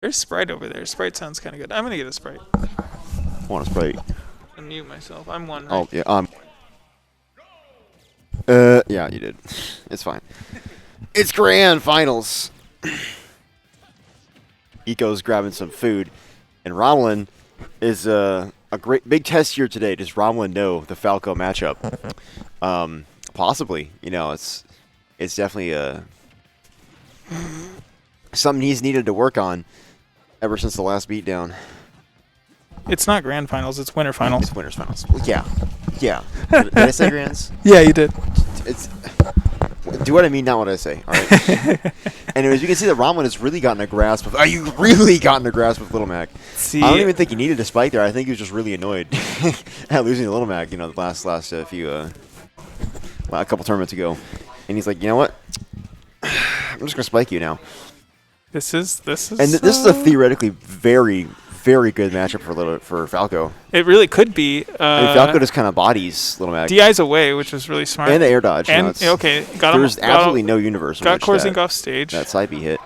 There's Sprite over there. Sprite sounds kind of good. I'm gonna get a Sprite. I want a Sprite. Unmute myself. I'm one. Right? Oh yeah. Yeah, you did. It's fine. It's grand finals. Eco's grabbing some food, and Romalen is a great big test here today. Does Romalen know the Falco matchup? Possibly. You know, it's definitely something he's needed to work on ever since the last beatdown. It's not grand finals. It's winter finals. It's winners finals. Well, yeah. Did I say grands? Yeah, you did. It's do what I mean, not what I say. All right. Anyways, you can see that Romalen has really gotten a grasp of. You really gotten a grasp of Little Mac. See, I don't even think he needed a spike there. I think he was just really annoyed at losing to Little Mac. You know, the last a couple tournaments ago, and he's like, you know what? I'm just gonna spike you now. This is. And this is a theoretically very, very good matchup for Falco. It really could be. I mean, Falco just kind of bodies Little Mac. DI's away, which was really smart. And the air dodge. And okay, got him. There's absolutely no universe. Got Corezink off stage. That side B hit.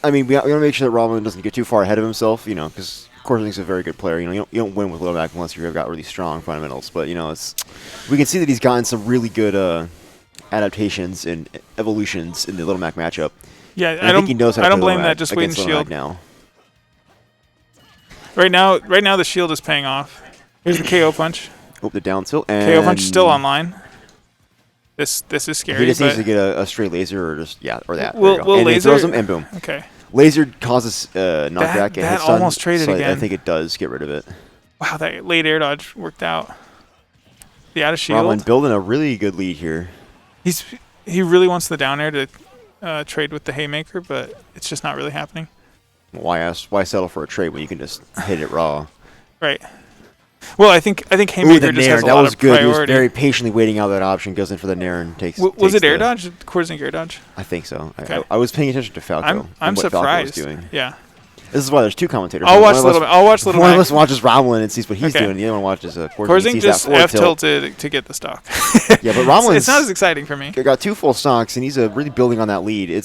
I mean, we want to make sure that Romalen doesn't get too far ahead of himself, you know, because Corezink's a very good player. You know, you don't win with Little Mac unless you've got really strong fundamentals. But you know, we can see that he's gotten some really good adaptations and evolutions in the Little Mac matchup. Yeah, I think he knows how to I don't play blame Little that. Mac Just wait and against Little shield. Mac now. Right now, the shield is paying off. Here's the KO punch. Oh, the down tilt. And KO punch still online. This is scary. He just needs to get a straight laser or that. Will and laser? he throws him and boom. Okay. Laser causes knockback. That almost traded so again. I think it does get rid of it. Wow, that late air dodge worked out. The out of shield. Romalen building a really good lead here. He really wants the down air to trade with the haymaker, but it's just not really happening. Why settle for a trade when you can just hit it raw? Right. Well, I think haymaker just has a lot of priority. He was very patiently waiting out that option, goes in for the nair and takes. Was it air dodge? Corezink air dodge? I think so. Okay. I was paying attention to Falco. I'm what surprised. Falco was doing. Yeah. This is why there's two commentators. I'll watch Little Mac. One of us watches Romalen and sees what he's doing. The other one watches Corezink. Corezink just F-tilted to get the stock. Yeah, but Romalen. It's not as exciting for me. Got two full stocks, and he's really building on that lead. It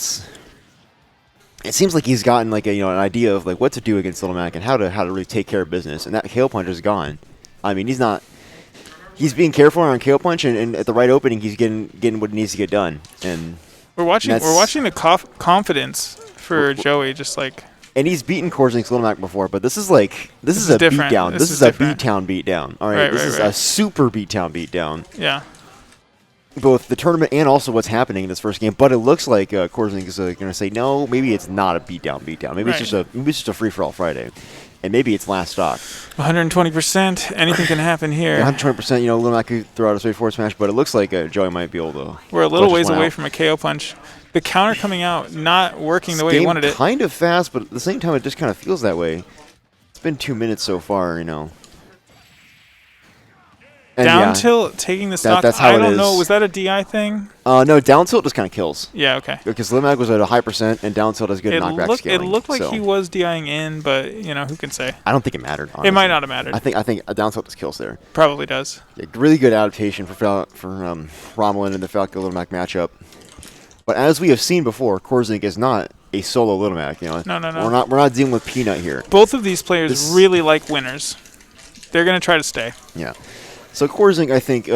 seems like he's gotten like an idea of like what to do against Little Mac and how to really take care of business. And that KO punch is gone. I mean, he's being careful on KO punch, and at the right opening, he's getting what needs to get done. And we're watching the confidence for Joey, just like. And he's beaten Corezink's Little Mac before, but this is a beatdown. This is a beatdown beatdown. All right, this is a super beatdown. Yeah. Both the tournament and also what's happening in this first game, but it looks like Corezink is going to say no. Maybe it's not a beatdown. Maybe it's just a free for all Friday, and maybe it's last stock. 120%. Anything can happen here. 120%. You know, Little Mac could throw out a straight forward smash, but it looks like Joey might be able to. We're a little ways away from a KO punch. The counter coming out, not working the way he wanted it. Kind of fast, but at the same time, it just kind of feels that way. It's been 2 minutes so far, you know. And down tilt, taking the stock. That's how it is. I don't know. Was that a DI thing? No, down tilt just kind of kills. Yeah, okay. Because Little Mac was at a high percent, and down tilt has good knockback scaling. It looked like he was DIing in, but who can say? I don't think it mattered. Honestly. It might not have mattered. I think a down tilt just kills there. Probably does. Yeah, really good adaptation for Romalen and the Falco Little Mac matchup. But as we have seen before, Corezink is not a solo Little Mac. You know, no. We're not dealing with Peanut here. Both of these players really like winners. They're gonna try to stay. Yeah. So Corezink, I think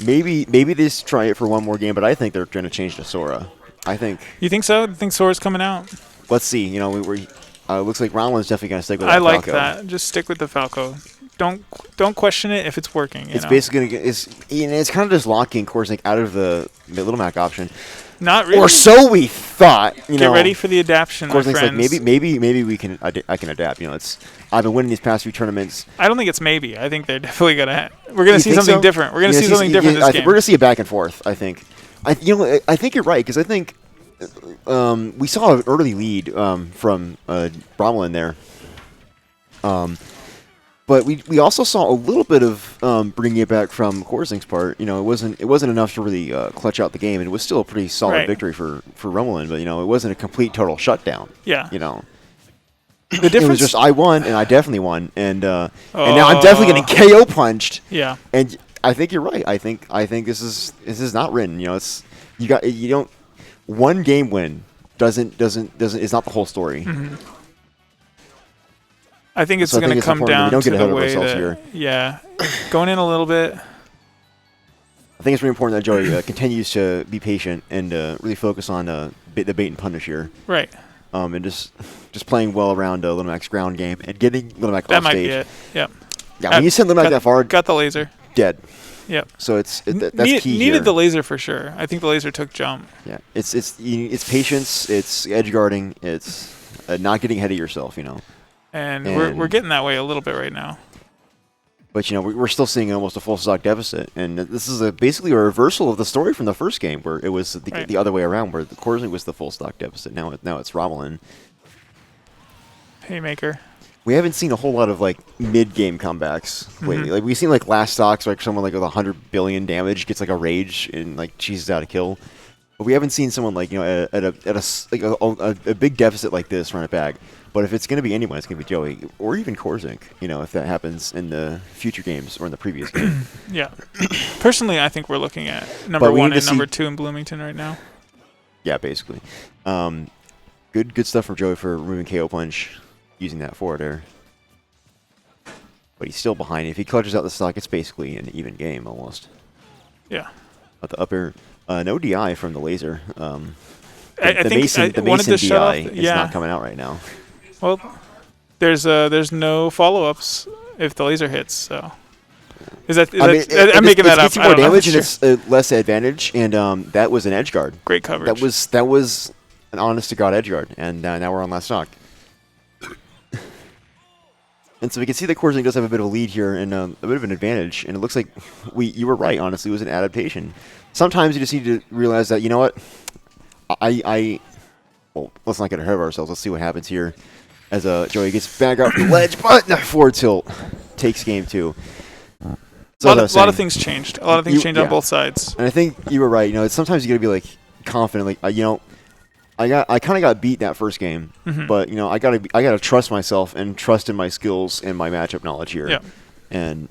maybe they just try it for one more game, but I think they're going to change to Sora. I think. You think so? You think Sora's coming out? Let's see. You know, looks like Romalen's definitely going to stick with that. I like Falco. that. Just stick with the Falco. Don't question it if it's working. It's basically going to it's kind of just locking Corezink out of the Little Mac option. Not really. Or so we thought. Get ready for the adaptation, my friends. Like maybe I can adapt. You know, I've been winning these past few tournaments. I don't think it's maybe. I think they're definitely gonna. We're gonna see something different. We're gonna see something different this game. We're gonna see a back and forth. I think. I think you're right because I think we saw an early lead from Romalen there. But we also saw a little bit of bringing it back from Corezink's part. You know, it wasn't enough to really clutch out the game, and it was still a pretty solid victory for Romalen. But it wasn't a complete total shutdown. Yeah. The difference. It was just I won, and I definitely won, and now I'm definitely getting KO punched. Yeah. And I think you're right. I think this is not written. You don't one game win is not the whole story. I think it's So I going think to it's come important that we down don't to get ahead the of way ourselves that, here. yeah, going in a little bit. I think it's really important that Joey continues to be patient and really focus on the bait and punish here. Right. And just playing well around Little Mac's ground game and getting Little Mac That off might stage. be it. Yep. Yeah, when you send Little Mac that far, got the laser. dead. Yep. So that's key Needed here. the laser for sure. I think the laser took jump. Yeah, it's patience, it's edge guarding, it's not getting ahead of yourself, And we're getting that way a little bit right now. But we're still seeing almost a full stock deficit, and this is basically a reversal of the story from the first game, where it was the other way around, where the Corezink was the full stock deficit. Now it's Romalen. Haymaker. We haven't seen a whole lot of mid-game comebacks lately. Like we've seen last stocks, someone with 100 billion damage gets a rage and cheeses out a kill. But we haven't seen someone at a big deficit like this run it back. But if it's going to be anyone, it's going to be Joey or even Corezink. If that happens in the future games or in the previous game. Yeah. Personally, I think we're looking at number 1 and number 2 in Bloomington right now. Yeah, basically. Good stuff from Joey for removing KO punch, using that forward air. But he's still behind. If he clutches out the stock, it's basically an even game almost. Yeah. At the upper, no DI from the laser. I think the Mason DI is not coming out right now. Well, there's no follow-ups if the laser hits. So, I'm making that up. It's more damage and it's less advantage, and that was an edge guard. Great coverage. That was an honest to god edge guard, and now we're on last stock. And so we can see that Corezink does have a bit of a lead here and a bit of an advantage, and it looks like you were right. Honestly, it was an adaptation. Sometimes you just need to realize that what, well, let's not get ahead of ourselves. Let's see what happens here. As Joey gets back out from the ledge, but forward tilt takes game 2. So a lot of things changed. A lot of things changed on both sides. And I think you were right. Sometimes you got to be confident. I kind of got beat that first game, but I gotta trust myself and trust in my skills and my matchup knowledge here. Yeah. And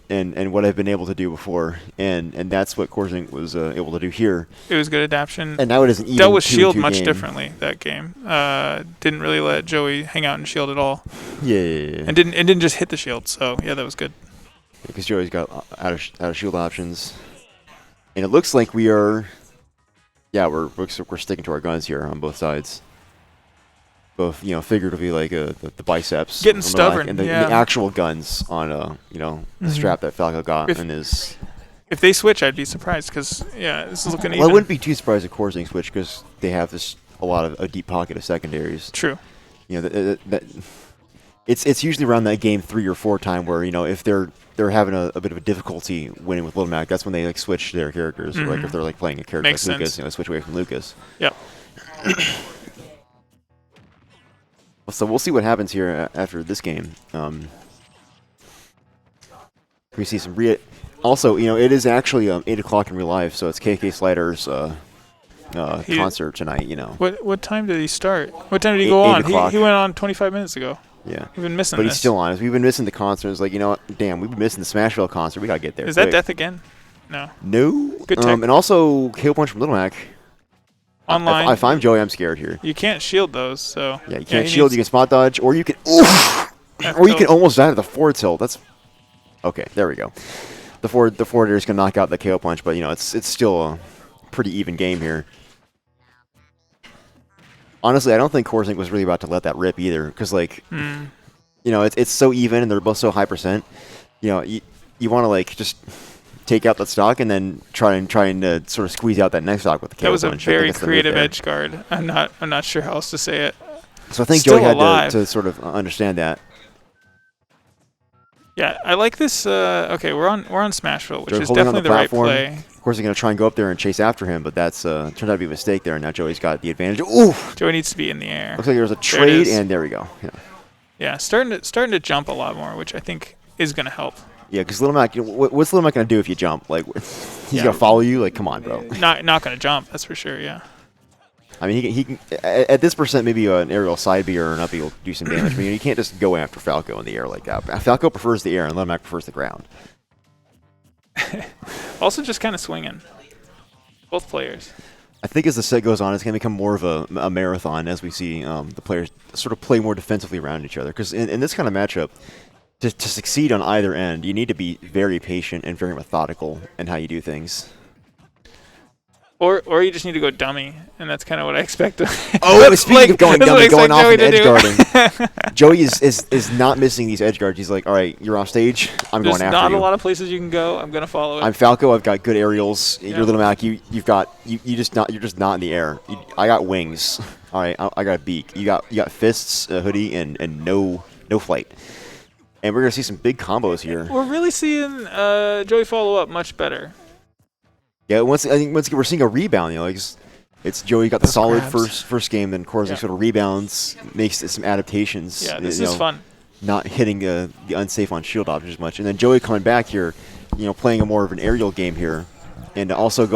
what I've been able to do before, and that's what Corezink was able to do here. It was good adaptation. And now it is an even dealt with shield much game. differently that game. Didn't really let Joey hang out in shield at all. Yeah. And didn't just hit the shield. So yeah, that was good. Because Joey's got out of shield options, and it looks like we are. Yeah, we're sticking to our guns here on both sides. Both, figuratively the biceps, getting stubborn, and the actual guns on the strap that Falco got in his. If they switch, I'd be surprised because this is looking even. Well, I wouldn't be too surprised if Corezink switch because they have a deep pocket of secondaries. True. It's usually around that game 3 or 4 time where if they're having a bit of a difficulty winning with Little Mac, that's when they switch their characters. Or, if they're playing a character Makes like sense. Lucas, switch away from Lucas. Yep. So we'll see what happens here after this game. We see some also, it is actually 8 o'clock in real life, so it's KK Slider's concert tonight. What time did he start? What time did he go on? He went on 25 minutes ago. Yeah. We've been missing But this. he's still on. We've been missing the concert. It's damn, we've been missing the Smashville concert. We got to get there. Is that death again? No. No. Good tech. And also, KO Punch from Little Mac. Online. If I'm Joey, I'm scared here. You can't shield those, so. Yeah, you can't shield. You can spot dodge, or you can. Or you can almost die to the forward tilt. That's. Okay, there we go. The forward air is going to knock out the KO Punch, but, it's still a pretty even game here. Honestly, I don't think Corezink was really about to let that rip either, because it's so even and they're both so high percent. You want to just take out that stock and then trying to sort of squeeze out that next stock with the KO That was punch. a very creative edge guard. I'm not sure how else to say it. So I think Still Joey had alive. to sort of understand that. Yeah, I like this. Okay, we're on Smashville, which Joey is holding on definitely the right platform. play. Of course, they're going to try and go up there and chase after him, but that's turned out to be a mistake there, and now Joey's got the advantage. Ooh! Joey needs to be in the air. Looks like there was a trade, and there we go. Yeah. Yeah, starting to jump a lot more, which I think is going to help. Yeah, because Little Mac, what's Little Mac going to do if you jump? He's going to follow you? Come on, bro. Not going to jump, that's for sure, yeah. I mean, he can at this percent, maybe an aerial side B or an up B will do some damage. But you can't just go after Falco in the air like that. Falco prefers the air, and Little Mac prefers the ground. Also just kind of swinging. Both players. I think as the set goes on, it's going to become more of a marathon as we see the players sort of play more defensively around each other. Because in this kind of matchup, to succeed on either end, you need to be very patient and very methodical in how you do things. Or you just need to go dummy, and that's kind of what I expect. Oh, speaking of going dummy, going off and edge guarding. Joey is not missing these edge guards. He's like, all right, you're off stage. I'm going after you. There's not a lot of places you can go. I'm gonna follow it. I'm Falco. I've got good aerials. You're Little Mac. You're just not in the air. I got wings. All right, I got a beak. You got fists, a hoodie, and no flight. And we're gonna see some big combos here. We're really seeing Joey follow up much better. Yeah, I think once we're seeing a rebound, you know, like it's Joey got the solid first game, then Corezink sort of rebounds, makes some adaptations. Yeah, this is fun. Not hitting the unsafe on shield options as much, and then Joey coming back here, you know, playing a more of an aerial game here, and also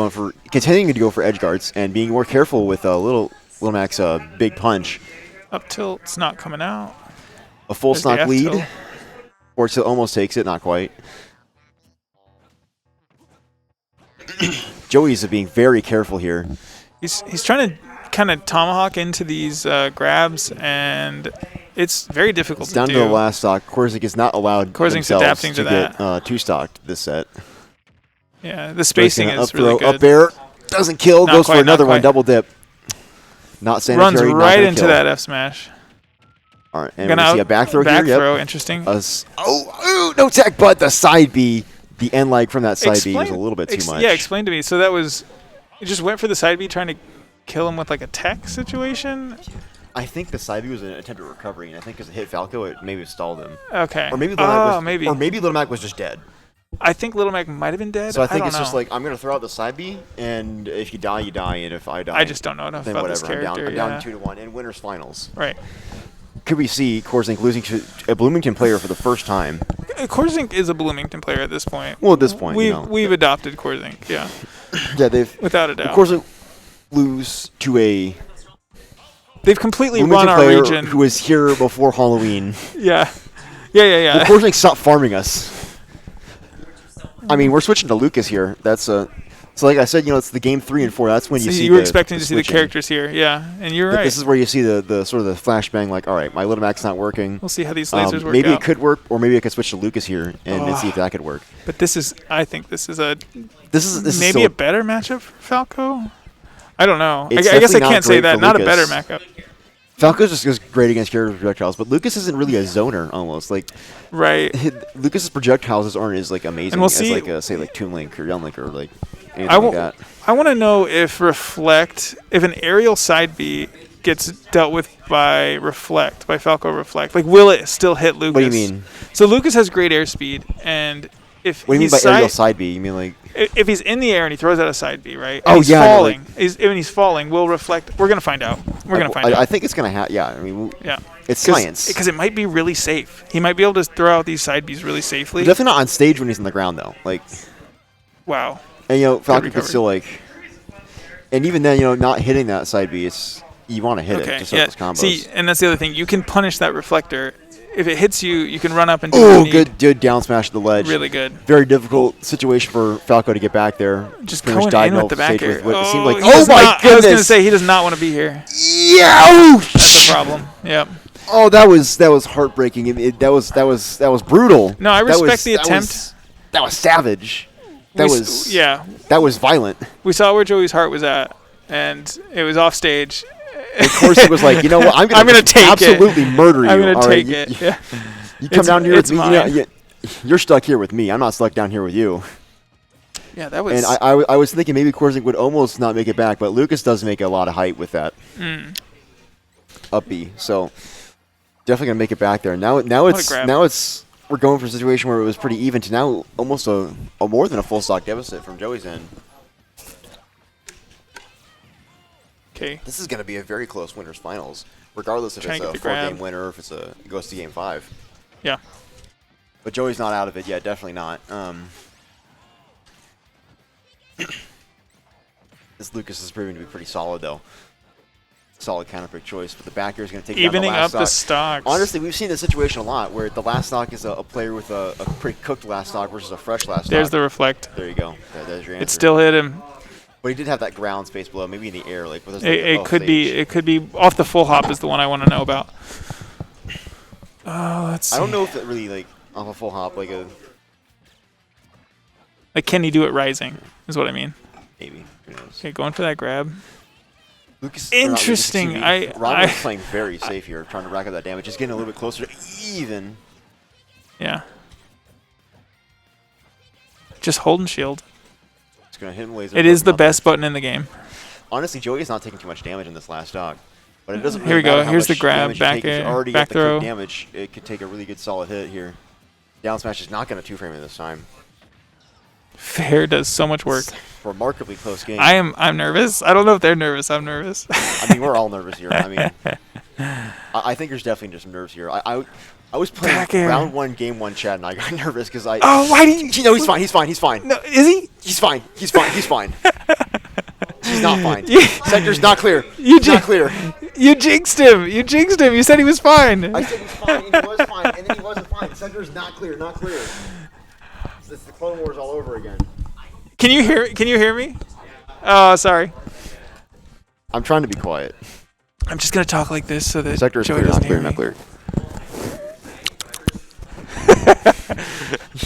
continuing to go for edge guards and being more careful with Little Mac's big punch. Up tilt's not coming out. A full stock lead, or it almost takes it, not quite. Joey's being very careful here. He's trying to kind of tomahawk into these grabs, and it's very difficult to do. Down to the last stock. Corezink is not allowed Corezink's adapting to that. Get two-stocked this set. Yeah, the spacing is really good. Up air, doesn't kill, goes for another one, double dip. Not sanitary. Runs right into that F smash. All right, and we see a back throw here. Back throw, interesting. No tech, but the side B. The end lag from that side B was a little bit too much. Yeah, explain to me. So that was, you just went for the side B trying to kill him with like a tech situation? I think the side B was an attempt at recovery, and I think because it hit Falco, it maybe stalled him. Okay. Or maybe Little Mac was just dead. I think Little Mac might have been dead. So I think it's just like, I'm going to throw out the side B, and if you die, you die, and if I die, I just don't know enough about this character. I'm down 2-1 in winners finals. Right. Could we see Corezink losing to a Bloomington player for the first time? Corezink is a Bloomington player at this point. Well, at this point, we've adopted Corezink, yeah. Yeah, they've without a doubt. Corezink lose to a they've completely Bloomington run our player region who was here before Halloween. Yeah. Corezink stopped farming us. I mean, we're switching to Lucas here. That's So like I said, it's the game 3 and 4. That's when you see. You were expecting to see the characters here, yeah, and you're right. This is where you see the sort of the flashbang. Like, all right, my Little Mac's not working. We'll see how these lasers work. Maybe it could work, or maybe I could switch to Lucas here and see if that could work. But I think this is maybe a better matchup for Falco. I don't know. I guess I can't say that. Not a better matchup. Falco's just goes great against character projectiles, but Lucas isn't really a zoner almost. Like, right. Lucas's projectiles aren't as like amazing as like say like Toon Link or Young Link or like anything like that. I want to know if an aerial side B gets dealt with by Falco Reflect. Like, will it still hit Lucas? What do you mean? So Lucas has great airspeed, and if what do you mean by aerial side B? You mean like if he's in the air and he throws out a side B, right? And he's falling. He's falling. Will Reflect? We're gonna find out. I think it's gonna happen. Yeah, I mean, yeah. It's science. Because it might be really safe. He might be able to throw out these side Bs really safely. Definitely not on stage when he's on the ground though. Like, wow. And Falcon could still like, and even then, not hitting that side B, you want to hit it to start those combos. See, and that's the other thing. You can punish that reflector. If it hits you, you can run up and do good down smash to the ledge. Really good. Very difficult situation for Falco to get back there. Just going in with the back air. It seemed like, my goodness. I was going to say, he does not want to be here. Yeah. That's the problem. Yep. Oh, that was heartbreaking. That was brutal. No, I respect the attempt. That was savage. That was violent. We saw where Joey's heart was at, and it was off stage. And Corezink was like, you know what? I'm going to absolutely murder you. I'm going to take it. Yeah. You come down here with me. You're stuck here with me. I'm not stuck down here with you. Yeah, that was. And I was thinking maybe Corezink would almost not make it back, but Lucas does make a lot of height with that up B. So definitely gonna make it back there. Now it's we're going for a situation where it was pretty even to now almost a more than a full stock deficit from Joey's end. Okay. This is going to be a very close winners finals, regardless if it's a 4-game winner or if it goes to game 5. Yeah. But Joey's not out of it yet. Definitely not. This Lucas is proving to be pretty solid, though. Solid counterpick choice, but the back air is going to take evening down the last up the stocks. Honestly, we've seen this situation a lot where the last stock is a player with a pretty cooked last stock versus a fresh last stock. There's the reflect. There you go. There's your answer. It still hit him. But he did have that ground space below, maybe in the air, like. But It could be. It could be off the full hop is the one I want to know about. Let's see. I don't know if it really like off a full hop like a. Like, can he do it rising? Is what I mean. Maybe. Who knows? Okay, going for that grab. Lucas, Interesting. Romalen's playing very safe here, trying to rack up that damage. Just getting a little bit closer to even. Yeah. Just holding shield. It's gonna hit him laser. It is the best button in the game. Honestly, Joey's not taking too much damage in this last stock. But it doesn't really Here we go. matter how Here's the much grab, damage you back take. If you air, already back got the crit throw. damage, it could take a really good solid hit here. Down smash is not going to two-frame it this time. Fair does so much work. Remarkably close game. I'm nervous. I don't know if they're nervous. I'm nervous. I mean, we're all nervous here. I mean, I think there's definitely just some nerves here. I was playing round 1, game 1 chat, and I got nervous because I. Oh, why did you? No, he's fine. He's fine. He's fine. No, is he? He's fine. He's fine. He's fine. He's not fine. Sector's not clear. Not clear. You jinxed him. You jinxed him. You said he was fine. I said he was fine, and he was fine, and then he wasn't fine. Sector's not clear. Not clear. It's the Clone Wars all over again. Can you hear me? Oh, sorry. I'm trying to be quiet. I'm just gonna talk like this so that Sector is Joey clear. Not doesn't clear. hear Not me. clear.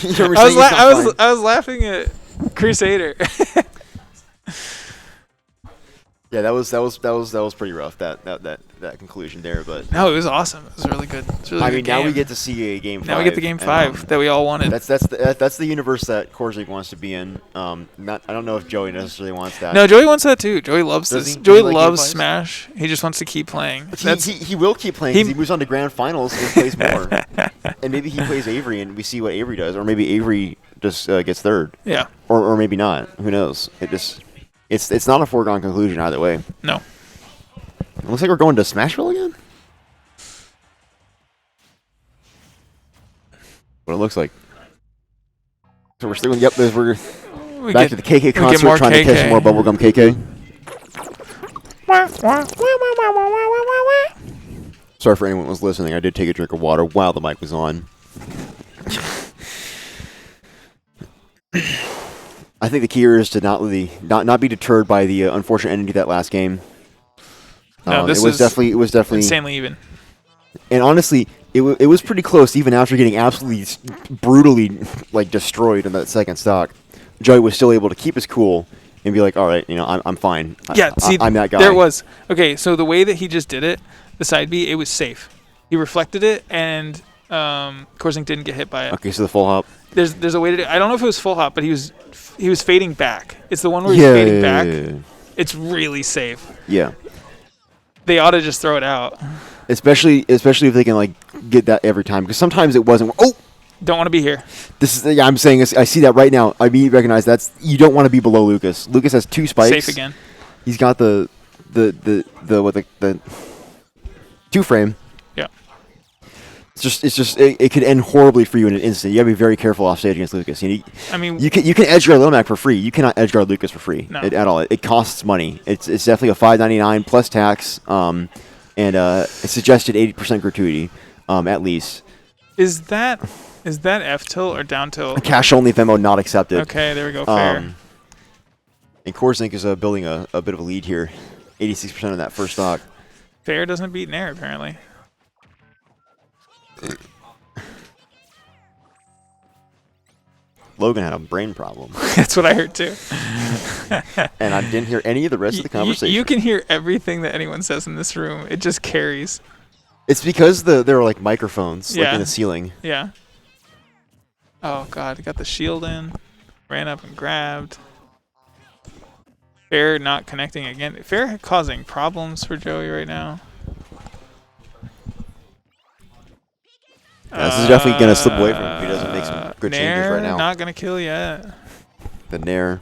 You were saying it's not fine. I was laughing at Crusader. Yeah, that was pretty rough. That conclusion there, but No, it was awesome. It was really good. It's really I good mean, now game. we get to see a game 5. Now we get the game 5 that we all wanted. That's the universe that Corezink wants to be in. I don't know if Joey necessarily wants that. No, Joey wants that too. Joey loves Does this. he? Joey Does he like loves game fives? Smash. He just wants to keep playing. He will keep playing. 'Cause he moves on to grand finals and plays more. And maybe he plays Avery, and we see what Avery does, or maybe Avery just gets third. Yeah. Or maybe not. Who knows? It's not a foregone conclusion either way. No. It looks like we're going to Smashville again. What it looks like. So we're still we're back to the KK concert, trying to catch some more bubblegum KK. Sorry for anyone who was listening. I did take a drink of water while the mic was on. I think the key here is to not be deterred by the unfortunate ending to that last game. No, it was definitely insanely even. And honestly, it was pretty close even after getting absolutely brutally destroyed in that second stock. Joey was still able to keep his cool and be like, all right, I'm fine. Yeah, I'm that guy. There was. Okay, so the way that he just did it, the side B, it was safe. He reflected it, and Corezink didn't get hit by it. Okay, so the full hop. There's a way to do it. I don't know if it was full hop, but he was fading back. It's the one where he's fading back. Yeah. It's really safe. Yeah. They ought to just throw it out. Especially if they can get that every time, because sometimes it wasn't. Oh, don't want to be here. This is. Yeah, I'm saying this. I see that right now. I immediately recognize you don't want to be below Lucas. Lucas has 2 spikes. Safe again. He's got the 2-frame. Yeah. It could end horribly for you in an instant. You gotta be very careful off stage against Lucas. You can edge guard Little Mac for free. You cannot edge guard Lucas for free at all. It costs money. It's definitely a $5.99 plus tax, and a suggested 80% gratuity, at least. Is that F tilt or down tilt? Cash only Venmo not accepted. Okay, there we go. Fair. And Corezink is building a bit of a lead here, 86% of that first stock. Fair doesn't beat Nair apparently. Logan had a brain problem. That's what I heard too. And I didn't hear any of the rest of the conversation. You can hear everything that anyone says in this room. It just carries. It's because there are microphones in the ceiling. Yeah. Oh god, got the shield in. Ran up and grabbed. Fair not connecting again. Fair causing problems for Joey right now. This is definitely going to slip away from him if he doesn't make some good changes right now. Not going to kill yet. The Nair.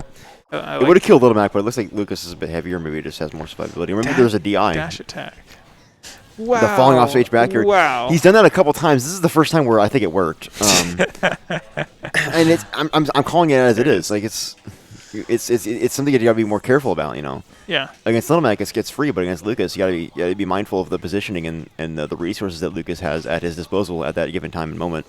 It would have killed Little Mac, but it looks like Lucas is a bit heavier. Maybe it just has more survivability. Remember, there's a DI. Dash attack. Wow. The falling off stage back here. Wow. He's done that a couple times. This is the first time where I think it worked. And I'm calling it as it is. It's something you got to be more careful about, Yeah. Against Little Mac, it gets free, but against Lucas, you got to be mindful of the positioning and the resources that Lucas has at his disposal at that given time and moment.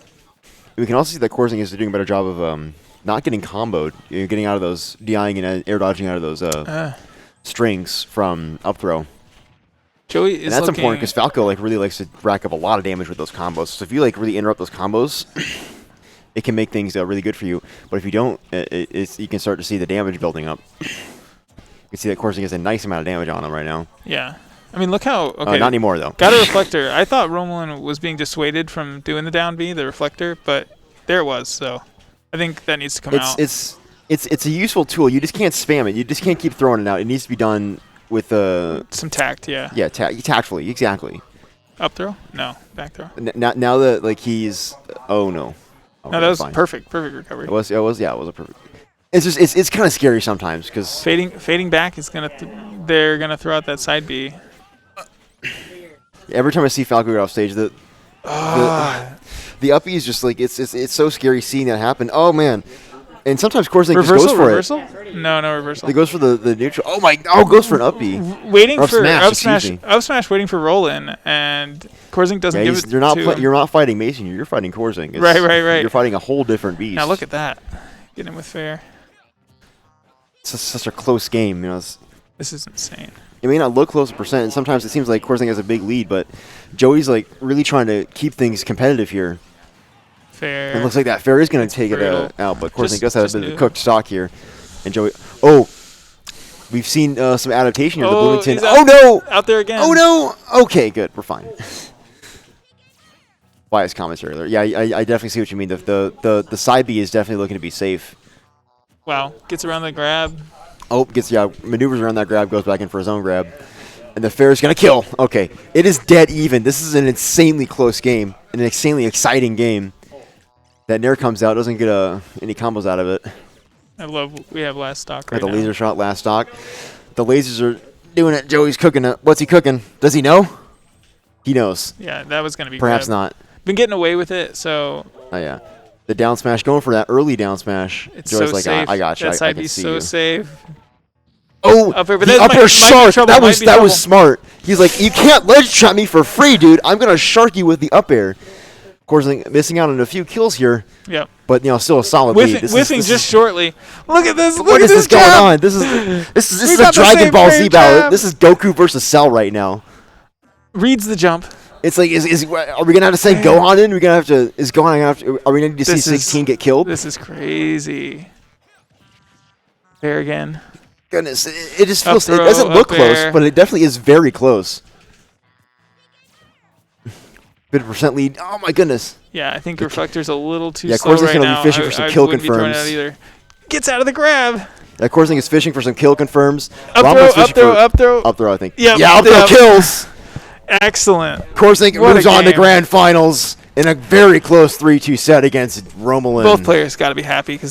We can also see that Corezink is doing a better job of not getting comboed. You're getting out of those, DIing and air dodging out of those strings from up throw. Joey is and that's looking important because Falco like really likes to rack up a lot of damage with those combos. So if you like really interrupt those combos, it can make things really good for you. But if you don't, you can start to see the damage building up. You can see that Corezink has a nice amount of damage on him right now. Yeah. I mean, look how... Okay, not anymore, though. Got a reflector. I thought Romalen was being dissuaded from doing the down B, the reflector, but there it was, so I think that needs to come out. It's a useful tool. You just can't spam it. You just can't keep throwing it out. It needs to be done with... some tact, yeah. Yeah, tactfully, exactly. Up throw? No, back throw. Now that, like, he's... Oh, no. Okay, no, that was perfect. Perfect recovery. It was a perfect... It's just it's kind of scary sometimes because fading back is they're gonna throw out that side B. Every time I see Falco get off stage, the up B is just like it's so scary seeing that happen. Oh man! And sometimes Corezink just goes for it. No reversal. He goes for the neutral. Oh my! Oh, goes for an up B. Waiting for up smash, waiting for Romalen, and Corezink doesn't give it. You're not fighting Mason. You're fighting Corezink. Right. You're fighting a whole different beast. Now look at that. Get him with fair. It's such a close game, you know. This is insane. It may not look close to percent, and sometimes it seems like Corezink has a big lead, but Joey's like really trying to keep things competitive here. Fair. And it looks like that fair is going to take it out, but Corezink does have a bit of cooked stock here. And Joey, we've seen some adaptation here. The Bloomington. Oh no! Out there again. Oh no! Okay, good. We're fine. Bias commentary there. Yeah, I definitely see what you mean. The side B is definitely looking to be safe. Wow, gets around the grab. Maneuvers around that grab, goes back in for his own grab. And the fair is going to kill. Okay, it is dead even. This is an insanely close game, an insanely exciting game. That Nair comes out, doesn't get any combos out of it. We have last stock right now. The laser shot, last stock. The lasers are doing it. Joey's cooking it. What's he cooking? Does he know? He knows. Yeah, that was going to be perhaps not. Been getting away with it, so... Oh, yeah. The down smash, going for that early down smash. It's Joey's so like, safe. I got you. That side I B's so safe. Oh, the upper shark. That was smart. He's like, you can't ledge trap me for free, dude. I'm going to shark you with the up air. Of course, missing out on a few kills here. Yep. But, still a solid lead. Whiffing just shortly. Look at this. What is this going on? This is a Dragon Ball Z battle. This is Goku versus Cell right now. Reads the jump. It's like, are we gonna have to send Gohan in? Are we gonna need to see 16 get killed? This is crazy. There again. Goodness, it just feels. It doesn't look close, but it definitely is very close. Bit of percent lead. Oh my goodness. Yeah, I think Reflector's a little too slow right now. Corezink's gonna be fishing for some kill confirms. Gets out of the grab. Yeah, Corezink is fishing for some kill confirms. Up throw. Up throw, I think. Yep, yeah, up throw kills. Excellent. Corezink moves on to grand finals in a very close 3-2 set against Romalen. Both players got to be happy because